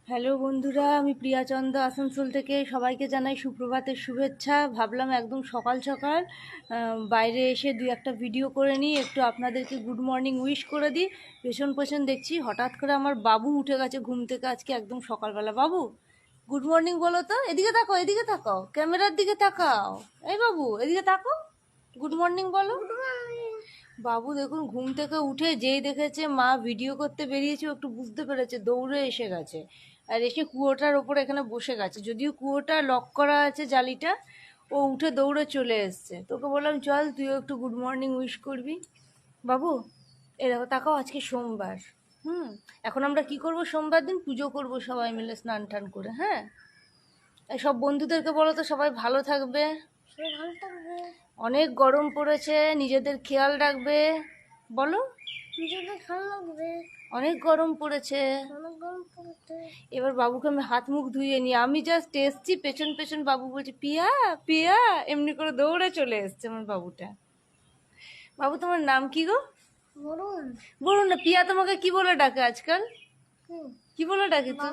Hello বন্ধুরা, আমি প্রিয়া চন্দ আসানসোল থেকে সবাইকে জানাই সুপ্রভাতের শুভেচ্ছা। ভাবলাম একদম সকাল সকাল বাইরে এসে দুই একটা ভিডিও করে নিই, একটু আপনাদেরকে গুড মর্নিং উইশ করে দিই। পেছন পেছন দেখছি হঠাৎ করে আমার বাবু উঠে গেছে ঘুম থেকে আজকে একদম সকালবেলা। বাবু গুড মর্নিং বলো তো, এদিকে তাকাও, এদিকে তাকাও, ক্যামেরার দিকে তাকাও। এই বাবু এদিকে তাকাও, গুড মর্নিং বলো। বাবু দেখুন ঘুম থেকে উঠে যেই দেখেছে মা ভিডিও করতে বেরিয়েছে, ও একটু বুঝতে পেরেছে, দৌড়ে এসে গেছে। আর এসে কুয়োটার ওপর এখানে বসে গেছে, যদিও কুয়োটা লক করা আছে জালিটা। ও উঠে দৌড়ে চলে এসছে। তোকে বললাম চল তুইও একটু গুড মর্নিং উইশ করবি। বাবু এ দেখো তাকাও, আজকে সোমবার। এখন আমরা কি করব, সোমবার দিন পুজো করব সবাই মিলে স্নান টান করে। হ্যাঁ, এই সব বন্ধুদেরকে বলো তো সবাই ভালো থাকবে। অনেক গরম পড়েছে, নিজেদের খেয়াল রাখবে। বলো, নিজেদের খেয়াল রাখবে, অনেক গরম পড়েছে। এবার বাবুকে আমি হাত মুখ ধুইয়ে নিই, আমি জাস্ট এসছি পেছন পেছন বাবু বলছে পিয়া পিয়া, এমনি করে দৌড়ে চলে এসছে আমার বাবুটা। বাবু তোমার নাম কি গো? বরুণ। বরুণ না, পিয়া তোমাকে কি বলে ডাকে আজকাল? কি বলে ডাকে তো?